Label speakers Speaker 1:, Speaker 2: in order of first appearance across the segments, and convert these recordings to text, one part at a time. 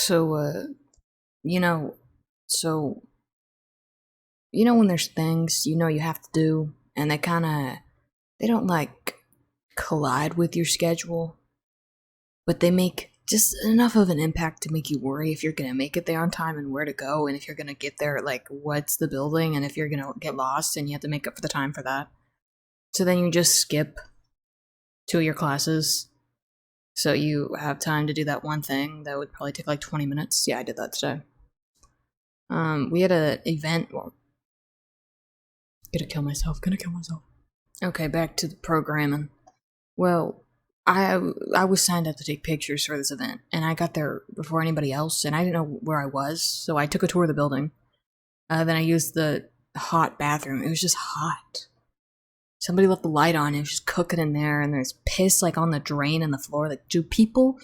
Speaker 1: So, you know, so, when there's things, you have to do, and they don't like collide with your schedule, but they make just enough of an impact to make you worry if you're gonna make it there on time and where to go, and if you're gonna get there, like, what's the building, and if you're gonna get lost and you have to make up for the time for that. So then you just skip two of your classes. So you have time to do that one thing that would probably take like 20 minutes. Yeah, I did that today. We had an event. Well, Gonna kill myself. Okay, back to the programming. Well, I was signed up to take pictures for this event, and I got there before anybody else, and I didn't know where I was, so I took a tour of the building. Then I used the hot bathroom. It was just hot. Somebody left the light on. It was just cooking in there, and there's piss like on the drain and the floor. Like, do people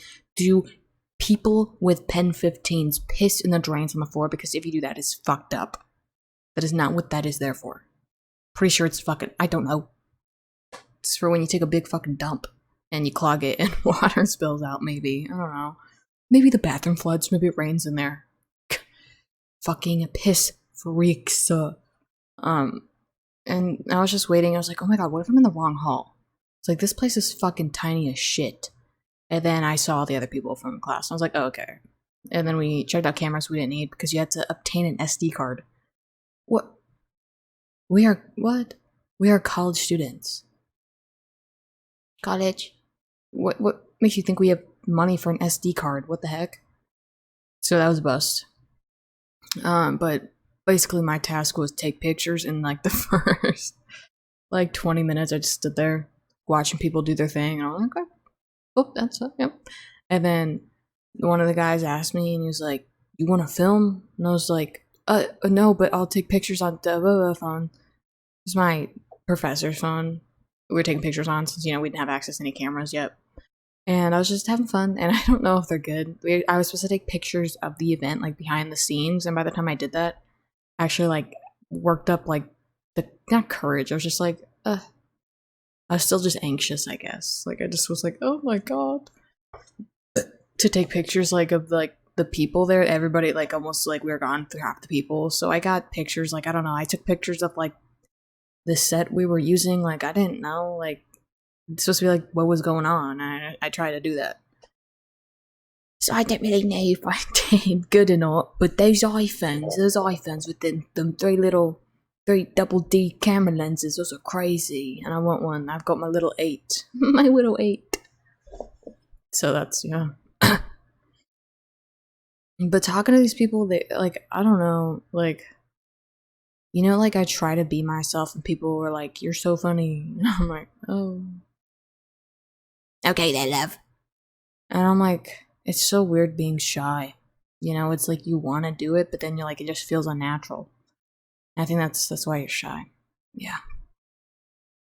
Speaker 1: with pen 15s piss in the drains on the floor? Because if you do that, it's fucked up. That is not what that is there for. Pretty sure it's fucking, I don't know. It's for when you take a big fucking dump and you clog it and water spills out, maybe. I don't know. Maybe the bathroom floods. Maybe it rains in there. Fucking piss freaks. And I was just waiting. I was like, oh my god, what if I'm in the wrong hall? It's like, this place is fucking tiny as shit. And then I saw the other people from class. I was like, oh, okay. And then we checked out cameras we didn't need because you had to obtain an SD card. What? We are college students. College? What makes you think we have money for an SD card? What the heck? So that was a bust. But basically my task was take pictures in like the first like 20 minutes. I just stood there watching people do their thing, and I was like, okay. Oh, that's it, yep. And then one of the guys asked me, and he was like, you want to film? And I was like, no, but I'll take pictures on the phone. It's my professor's phone. We were taking pictures on since, we didn't have access to any cameras yet. And I was just having fun, and I don't know if they're good. I was supposed to take pictures of the event, like, behind the scenes, and by the time I did that, I actually, like, worked up, like, not courage, I was just like, I was still just anxious, I guess. Like, I just was like, oh my god. To take pictures, like, of, like, the people there, everybody, like, almost, like, we were gone through half the people, so I got pictures, like, I don't know, I took pictures of, like, the set we were using, like, I didn't know, like, it's supposed to be like what was going on. I tried to do that. So I don't really know if I did good or not, but those iPhones with them three double D camera lenses, those are crazy. And I want one. I've got my little 8. My little 8. So that's, yeah. But talking to these people, they, like, I don't know, like, like, I try to be myself and people were like, you're so funny. And I'm like, oh. Okay, there, love. And I'm like, it's so weird being shy. It's like you want to do it, but then you're like, it just feels unnatural. And I think that's why you're shy. Yeah.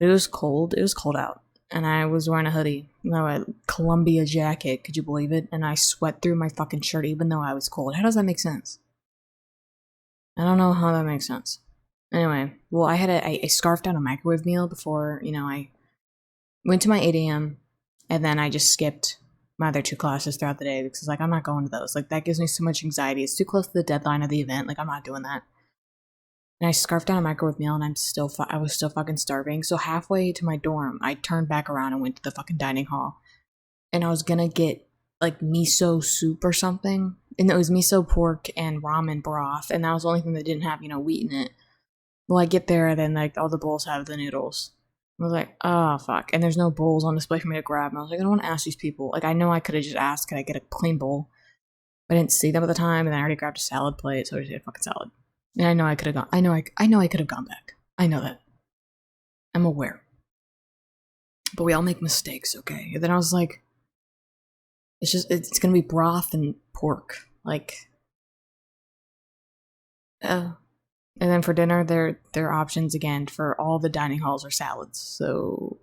Speaker 1: It was cold. It was cold out. And I was wearing a hoodie. No, a Columbia jacket. Could you believe it? And I sweat through my fucking shirt even though I was cold. How does that make sense? I don't know how that makes sense. Anyway, well, I had I scarfed down a microwave meal before, I went to my 8 a.m. And then I just skipped my other 2 classes throughout the day because, like, I'm not going to those. Like, that gives me so much anxiety. It's too close to the deadline of the event. Like, I'm not doing that. And I scarfed down a microwave meal, and I was still fucking starving. So halfway to my dorm, I turned back around and went to the fucking dining hall. And I was gonna get, like, miso soup or something. And it was miso pork and ramen broth. And that was the only thing that didn't have, wheat in it. Well, I get there, and then, like, all the bowls have the noodles. I was like, oh, fuck. And there's no bowls on display for me to grab. And I was like, I don't want to ask these people. Like, I know I could have just asked, could I get a clean bowl? But I didn't see them at the time, and I already grabbed a salad plate, so I just ate a fucking salad. And I know I could have gone. I know I could have gone back. I know that. I'm aware. But we all make mistakes, okay? And then I was like, it's gonna be broth and pork. Like, and then for dinner, their options again for all the dining halls are salads. So,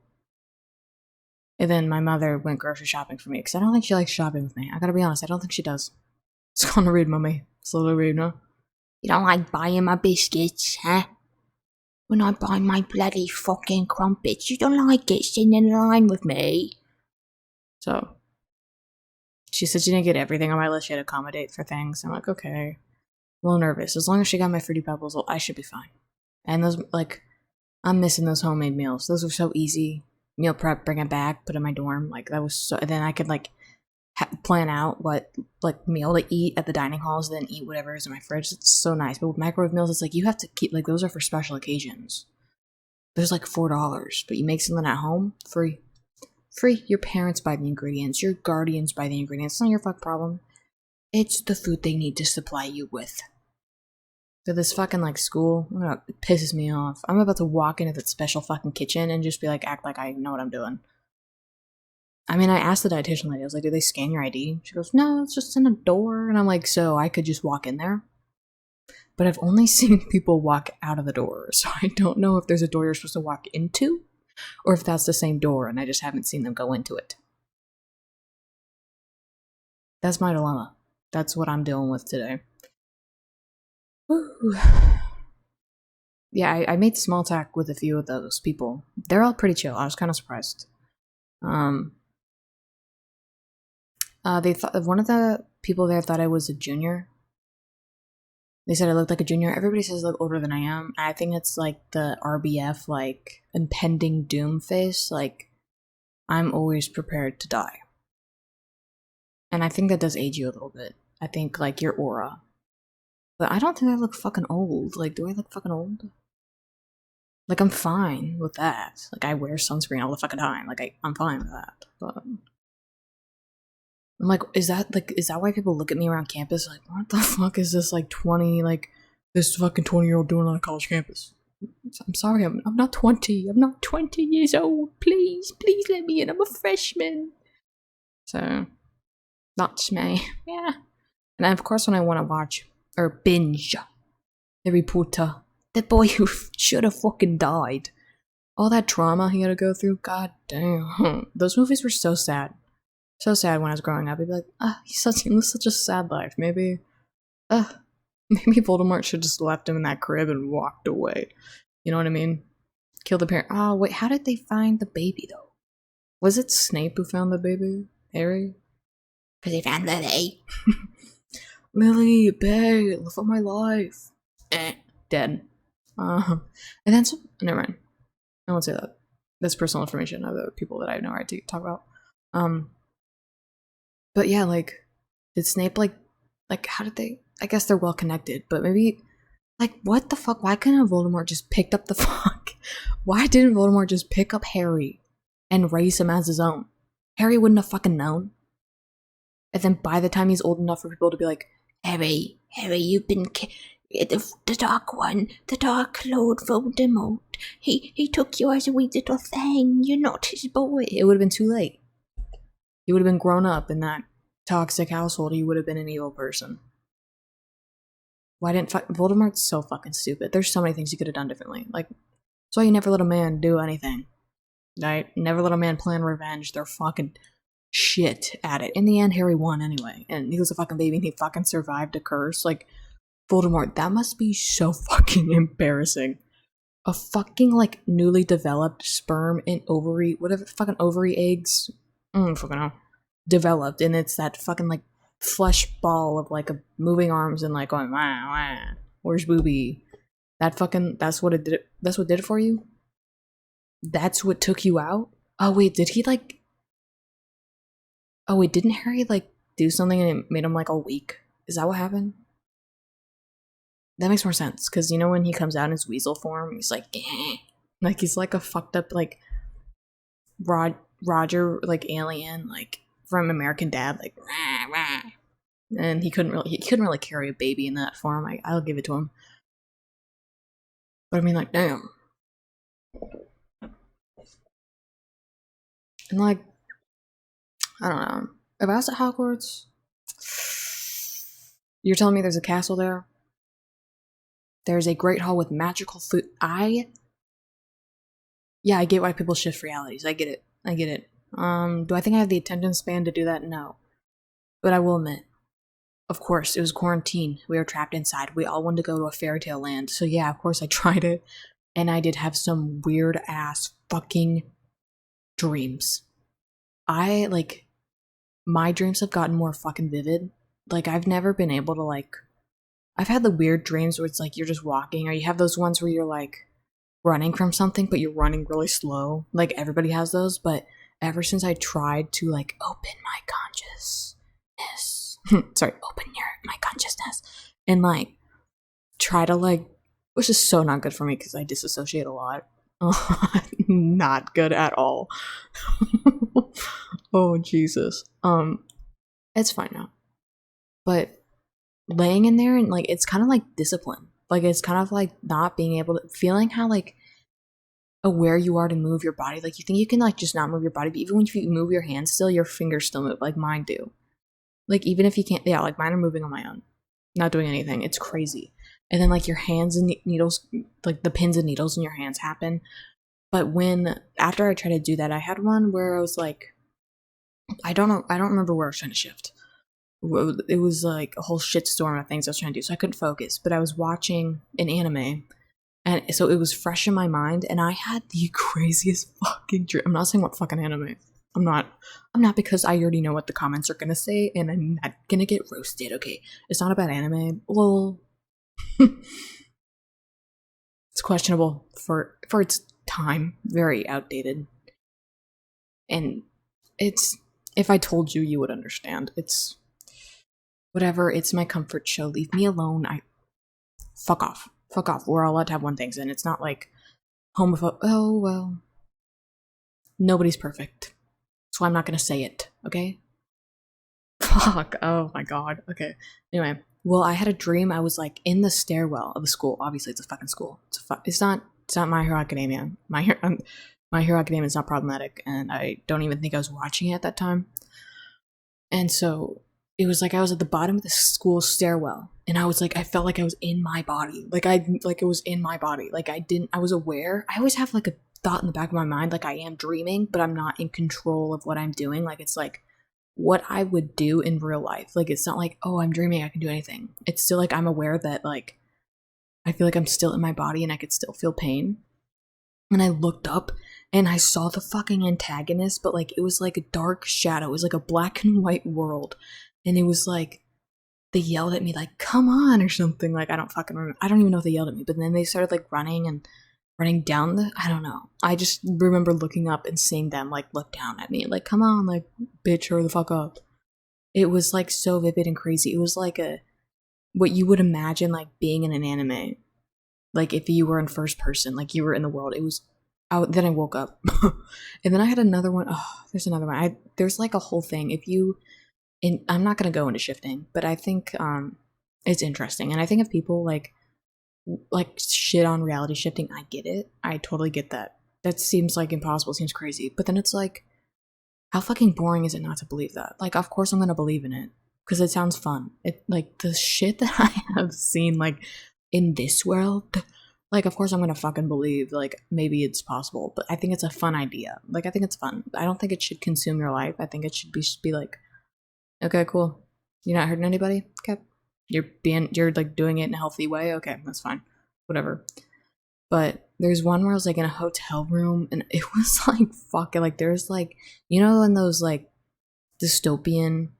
Speaker 1: and then my mother went grocery shopping for me because I don't think she likes shopping with me. I gotta be honest, I don't think she does. It's kind of rude, mummy. It's a little rude, no? You don't like buying my biscuits, huh? When I buy my bloody fucking crumpets, you don't like it sitting in line with me. So, She said she didn't get everything on my list. She had to accommodate for things. I'm like, okay. A little nervous. As long as she got my Fruity Pebbles, I should be fine. And those, like, I'm missing those homemade meals. Those were so easy. Meal prep, bring it back, put it in my dorm. Like, that was so. Then I could, like, plan out what, like, meal to eat at the dining halls, then eat whatever is in my fridge. It's so nice. But with microwave meals, it's like you have to keep, like, those are for special occasions. There's like $4, but you make something at home, free. Free. Your parents buy the ingredients. Your guardians buy the ingredients. It's not your fuck problem. It's the food they need to supply you with. So this fucking, like, school, it pisses me off. I'm about to walk into that special fucking kitchen and just be like, act like I know what I'm doing. I mean, I asked the dietitian lady, I was like, do they scan your ID? She goes, no, it's just in a door. And I'm like, so I could just walk in there? But I've only seen people walk out of the door, so I don't know if there's a door you're supposed to walk into, or if that's the same door and I just haven't seen them go into it. That's my dilemma. That's what I'm dealing with today. Woo. Yeah, I made small talk with a few of those people. They're all pretty chill. I was kind of surprised. They thought one of the people there thought I was a junior. They said I looked like a junior. Everybody says I look older than I am. I think it's like the RBF, like, impending doom face. Like, I'm always prepared to die. And I think that does age you a little bit. I think, like, your aura. But I don't think I look fucking old. Like, do I look fucking old? Like, I'm fine with that. Like, I wear sunscreen all the fucking time. Like, I'm fine with that. But I'm like, is that why people look at me around campus? Like, what the fuck is this, like, 20, like, this fucking 20-year-old doing on a college campus? I'm sorry, I'm not 20. I'm not 20 years old. Please let me in. I'm a freshman. So, that's me. Yeah. And of course, when I want to watch, or binge, Harry Potter, the boy who should have fucking died. All that trauma he had to go through, god damn. Those movies were so sad. So sad when I was growing up. I'd be like, he lives such a sad life. Maybe Voldemort should just left him in that crib and walked away. You know what I mean? Kill the parent. Oh, wait, how did they find the baby, though? Was it Snape who found the baby? Harry? Because he found Lily. Lily, babe, live my life. Dead. And then never mind. I won't say that. That's personal information of the people that I have no right to talk about. But yeah, like, did Snape, like, how did they, I guess they're well connected, but maybe, like, what the fuck, why couldn't Voldemort just picked up the fuck, why didn't Voldemort just pick up Harry and raise him as his own? Harry wouldn't have fucking known. And then by the time he's old enough for people to be like, Harry, you've been, the Dark One, the Dark Lord Voldemort, he took you as a wee little thing, you're not his boy. It would have been too late. He would have been grown up in that toxic household. He would have been an evil person. Why didn't Voldemort's so fucking stupid. There's so many things he could have done differently. Like, that's why you never let a man do anything. Right? Never let a man plan revenge. They're fucking shit at it. In the end, Harry won anyway. And he was a fucking baby and he fucking survived a curse. Like, Voldemort, that must be so fucking embarrassing. A fucking, like, newly developed sperm and ovary, whatever, fucking ovary eggs. I don't fucking know. Developed, and it's that fucking, like, flesh ball of, like, a moving arms and, like, going, wah, wah. Where's Booby? That's what it did. That's what did it for you? That's what took you out? Oh, wait, did he, like, didn't Harry, like, do something and it made him, like, all weak? Is that what happened? That makes more sense, because, you know, when he comes out in his weasel form, he's like, eh. Like, he's like a fucked up, like, Roger, like, alien, like, from American Dad, like, rah, rah. And he couldn't really carry a baby in that form. I'll give it to him. But I mean, like, damn. And, like, I don't know. If I was at Hogwarts, you're telling me there's a castle there? There's a great hall with magical food. Yeah, I get why people shift realities. I get it. Do I think I have the attention span to do that? No. But I will admit, of course, it was quarantine. We were trapped inside. We all wanted to go to a fairy tale land. So yeah, of course I tried it. And I did have some weird ass fucking dreams. my dreams have gotten more fucking vivid. Like, I've never been able to, like, I've had the weird dreams where it's like you're just walking, or you have those ones where you're like running from something, but you're running really slow. Like, everybody has those, but ever since I tried to, like, open my consciousness, sorry, open my consciousness, and, like, try to, like, which is so not good for me because I disassociate a lot. Not good at all. Oh, Jesus. It's fine now. But laying in there and, like, it's kind of like discipline. Like, it's kind of like not being able to, feeling how, like, aware you are to move your body. Like, you think you can, like, just not move your body, but even when you move your hands still, your fingers still move, like mine do. Like, even if you can't, yeah, like, mine are moving on my own, not doing anything. It's crazy. And then, like, your hands and needles, like, the pins and needles in your hands happen. But after I tried to do that, I had one where I was like, I don't remember where I was trying to shift. It was like a whole shitstorm of things I was trying to do, so I couldn't focus. But I was watching an anime, and so it was fresh in my mind, and I had the craziest fucking dream. I'm not saying what fucking anime. I'm not, because I already know what the comments are gonna say, and I'm not gonna get roasted. Okay, it's not about anime. Well, it's questionable for its time, very outdated, and it's, if I told you, you would understand. It's whatever. It's my comfort show. Leave me alone. Fuck off. Fuck off. We're all allowed to have one thing, and it's not like homophobe. Oh well, nobody's perfect, so I'm not gonna say it. Okay. Fuck. Oh my god. Okay. Anyway, well, I had a dream. I was like in the stairwell of a school. Obviously, it's a fucking school. It's not My Hero Academia. My Hero Academia is not problematic, and I don't even think I was watching it at that time. And so it was like I was at the bottom of the school stairwell, and I was like, I felt like I was in my body. Like it was in my body. Like I was aware. I always have like a thought in the back of my mind, like I am dreaming, but I'm not in control of what I'm doing. Like, it's like what I would do in real life. Like, it's not like, oh, I'm dreaming, I can do anything. It's still like I'm aware that, like, I feel like I'm still in my body and I could still feel pain. And I looked up and I saw the fucking antagonist, but like it was like a dark shadow. It was like a black and white world. And it was like they yelled at me like, come on, or something. Like, I don't fucking remember. I don't even know if they yelled at me, but then they started like running down I don't know. I just remember looking up and seeing them like look down at me, like, come on, like, bitch, hurry the fuck up. It was like so vivid and crazy. It was like what you would imagine like being in an anime. Like, if you were in first person, like you were in the world. It was then I woke up. And then I had another one. Oh, there's another one. There's like a whole thing. I'm not going to go into shifting, but I think it's interesting. And I think if people like shit on reality shifting, I get it. I totally get that. That seems like impossible, seems crazy. But then it's like, how fucking boring is it not to believe that? Like, of course I'm going to believe in it because it sounds fun. It, like, the shit that I have seen, like, in this world, like, of course I'm going to fucking believe, like, maybe it's possible. But I think it's a fun idea. Like, I think it's fun. I don't think it should consume your life. I think it should be like, okay, cool. You're not hurting anybody? Okay. You're like doing it in a healthy way? Okay, that's fine. Whatever. But there's one where I was like in a hotel room and it was like fucking, like, there's like, you know, in those like dystopian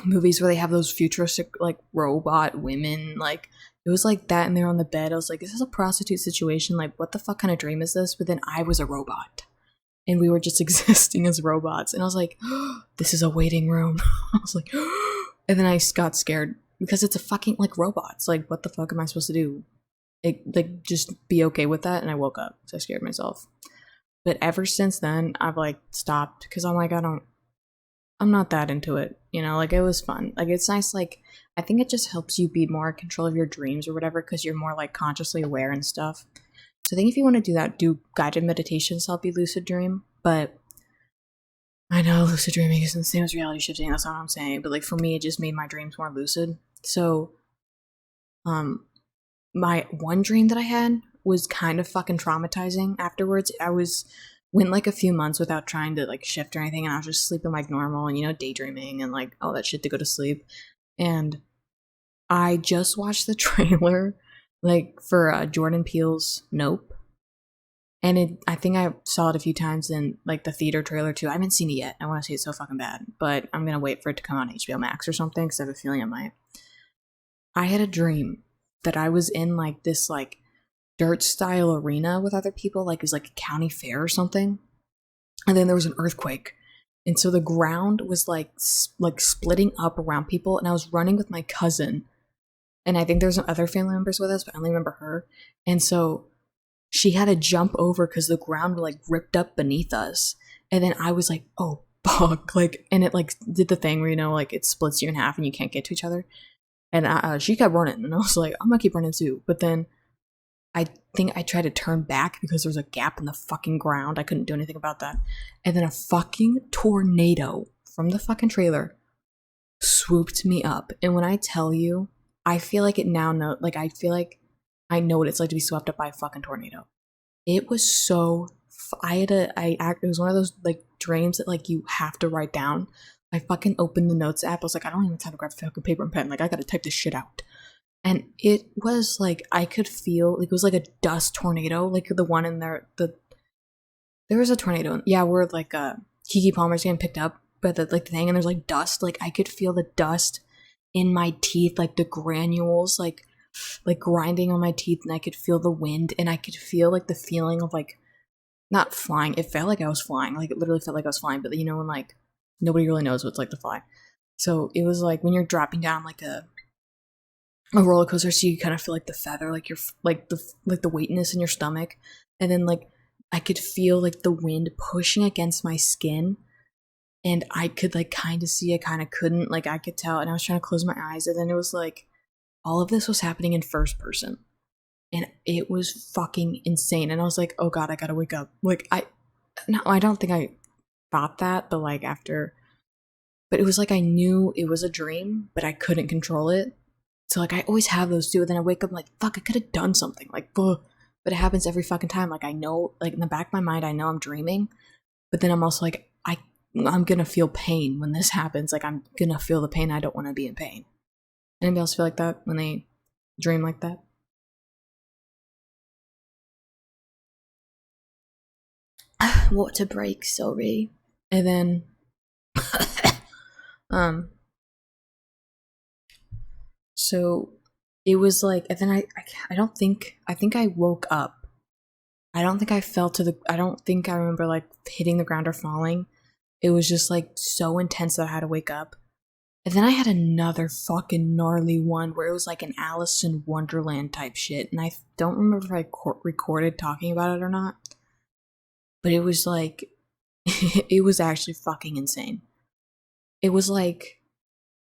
Speaker 1: movies where they have those futuristic like robot women, like it was like that, and they're on the bed. I was like, is this a prostitute situation? Like, what the fuck kind of dream is this? But then I was a robot and we were just existing as robots, and I was like, oh, this is a waiting room. I was like, oh. And then I got scared because it's a fucking like robots. Like, what the fuck am I supposed to do? Like just be okay with that? And I woke up, so I scared myself. But ever since then, I've like stopped because I'm like, I'm not that into it, you know. Like, it was fun, like, it's nice, like, I think it just helps you be more in control of your dreams or whatever because you're more like consciously aware and stuff. So I think if you want to do that, do guided meditations to help you lucid dream. But I know lucid dreaming isn't the same as reality shifting, that's not what I'm saying, but like for me it just made my dreams more lucid. So my one dream that I had was kind of fucking traumatizing afterwards. Went like a few months without trying to like shift or anything, and I was just sleeping like normal and, you know, daydreaming and like all that shit to go to sleep. And I just watched the trailer like for Jordan Peele's Nope. And I think I saw it a few times in like the theater trailer too. I haven't seen it yet. I want to see it so fucking bad, but I'm gonna wait for it to come on HBO Max or something because I have a feeling it might. I had a dream that I was in like this like dirt style arena with other people, like it was like a county fair or something. And then there was an earthquake, and so the ground was like splitting up around people, and I was running with my cousin, and I think there's some other family members with us, but I only remember her. And so she had to jump over because the ground like ripped up beneath us. And then I was like, oh fuck, like, and it like did the thing where, you know, like it splits you in half and you can't get to each other. And she kept running, and I was like, I'm gonna keep running too. But then I think I tried to turn back because there was a gap in the fucking ground. I couldn't do anything about that. And then a fucking tornado from the fucking trailer swooped me up. And when I tell you, I feel like it now know, like I feel like I know what it's like to be swept up by a fucking tornado. It was so. It was one of those like dreams that like you have to write down. I fucking opened the notes app. I was like, I don't even have time to grab fucking paper and pen. Like I gotta type this shit out. And it was like I could feel like it was like a dust tornado, like the one in there. There was a tornado, yeah, where like Keke Palmer's getting picked up by the like the thing, and there's like dust. Like I could feel the dust in my teeth, like the granules, like grinding on my teeth, and I could feel the wind, and I could feel like the feeling of like not flying. It felt like I was flying, like it literally felt like I was flying. But you know when like nobody really knows what it's like to fly, so it was like when you're dropping down like a roller coaster, so you kind of feel like the feather, like you're like the weightness in your stomach, and then like I could feel like the wind pushing against my skin, and I could like kind of see, I kind of couldn't, like I could tell, and I was trying to close my eyes, and then it was like all of this was happening in first person, and it was fucking insane. And I was like, oh god, I gotta wake up. Like I don't think I thought that, but like after, but it was like I knew it was a dream, but I couldn't control it. So like I always have those too. And then I wake up like, fuck, I could have done something. Like, ugh. But it happens every fucking time. Like I know, like in the back of my mind, I know I'm dreaming, but then I'm also like, I'm gonna feel pain when this happens. Like I'm gonna feel the pain. I don't want to be in pain. Anybody else feel like that when they dream like that? Water break, sorry. And then, so it was like, and then I don't think, I think I woke up. I don't think I fell to the, I don't think I remember like hitting the ground or falling. It was just like so intense that I had to wake up. And then I had another fucking gnarly one where it was like an Alice in Wonderland type shit. And I don't remember if I recorded talking about it or not. But it was like, it was actually fucking insane. It was like,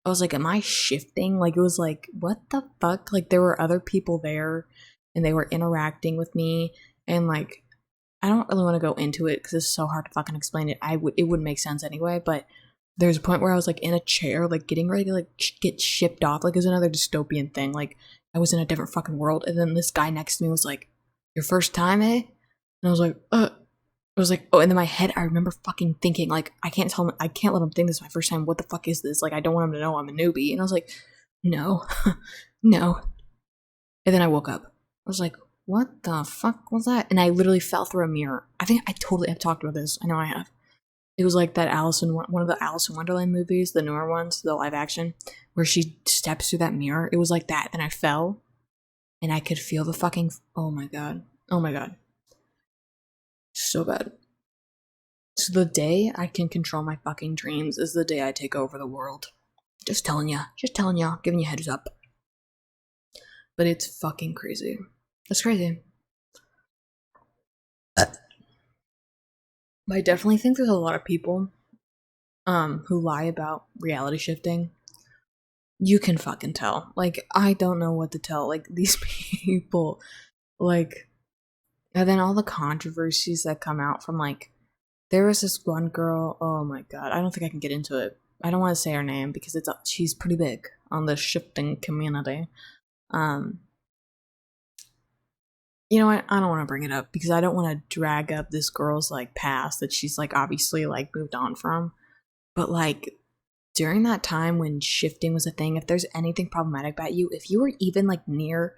Speaker 1: I was like, am I shifting? Like, it was like, what the fuck? Like, there were other people there and they were interacting with me. And like, I don't really want to go into it because it's so hard to fucking explain it. It wouldn't make sense anyway. But there's a point where I was like in a chair, like getting ready to like get shipped off. Like, it was another dystopian thing. Like, I was in a different fucking world. And then this guy next to me was like, your first time, eh? And I was like, I was like, oh, and in my head, I remember fucking thinking, like, I can't let him think this is my first time. What the fuck is this? Like, I don't want him to know I'm a newbie. And I was like, no, no. And then I woke up. I was like, what the fuck was that? And I literally fell through a mirror. I think I totally have talked about this. I know I have. It was like that one of the Alice in Wonderland movies, the newer ones, the live action, where she steps through that mirror. It was like that. And I fell, and I could feel the fucking, oh my god. Oh my god. So bad. So the day I can control my fucking dreams is the day I take over the world. Just telling ya, giving you heads up. But it's fucking crazy. It's crazy. But I definitely think there's a lot of people who lie about reality shifting. You can fucking tell. Like, I don't know what to tell. Like, these people, like, and then all the controversies that come out from, like, there was this one girl, oh my god, I don't think I can get into it. I don't want to say her name because she's pretty big on the shifting community. You know what? I don't want to bring it up because I don't want to drag up this girl's like past that she's like obviously like moved on from. But like during that time when shifting was a thing, if there's anything problematic about you, if you were even like near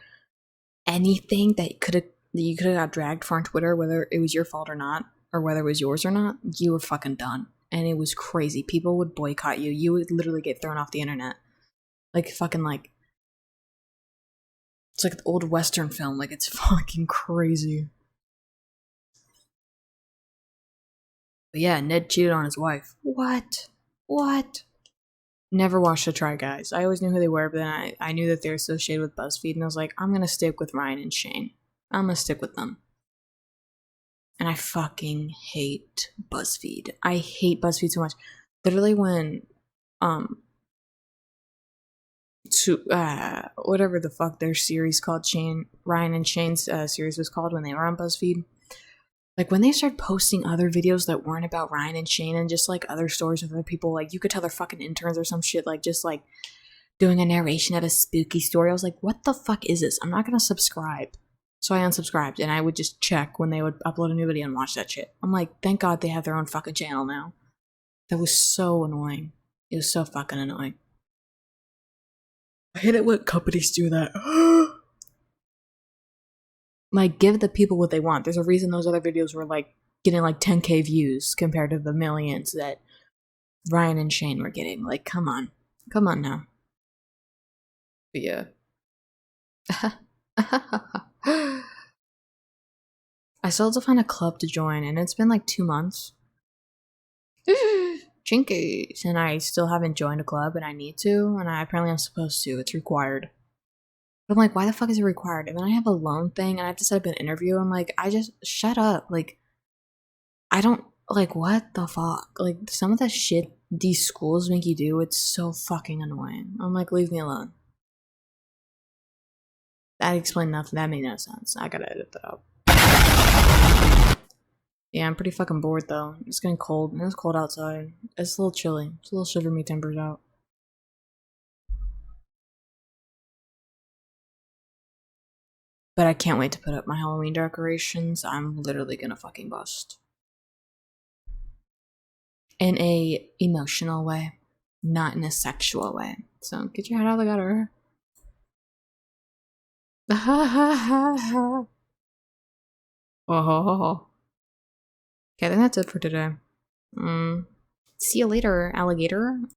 Speaker 1: anything that could have that you could have got dragged for on Twitter, whether it was your fault or not, or whether it was yours or not, you were fucking done. And it was crazy. People would boycott you. You would literally get thrown off the internet. Like fucking like it's like an old Western film. Like it's fucking crazy. But yeah, Ned cheated on his wife. What? What? Never watched the Try Guys. I always knew who they were, but then I knew that they're associated with BuzzFeed, and I was like, I'm gonna stick with Ryan and Shane. I'm gonna stick with them. And I fucking hate BuzzFeed. I hate BuzzFeed so much. Literally when whatever the fuck their series called, Ryan and Shane's series was called when they were on BuzzFeed. Like when they started posting other videos that weren't about Ryan and Shane and just like other stories of other people, like you could tell they're fucking interns or some shit, like just like doing a narration of a spooky story. I was like, what the fuck is this? I'm not gonna subscribe. So I unsubscribed and I would just check when they would upload a new video and watch that shit. I'm like, thank God they have their own fucking channel now. That was so annoying. It was so fucking annoying. I hate it when companies do that. Like, give the people what they want. There's a reason those other videos were like getting like 10K views compared to the millions that Ryan and Shane were getting. Like, come on now. But yeah. I still have to find a club to join, and it's been like 2 months. Chinkies. And I still haven't joined a club, and I need to, and apparently I'm supposed to. It's required. But I'm like, why the fuck is it required? And then I have a loan thing and I have to set up an interview. I'm like, I just shut up. Like, I don't like what the fuck? Like some of the shit these schools make you do, it's so fucking annoying. I'm like, leave me alone. That explained nothing. That made no sense. I gotta edit that out. Yeah, I'm pretty fucking bored though. It's getting cold and it's cold outside. It's a little chilly. It's a little shiver me timbers out. But I can't wait to put up my Halloween decorations. I'm literally gonna fucking bust. In a emotional way, not in a sexual way. So get your head out of the gutter. Oh. Okay, I think that's it for today. See you later, alligator.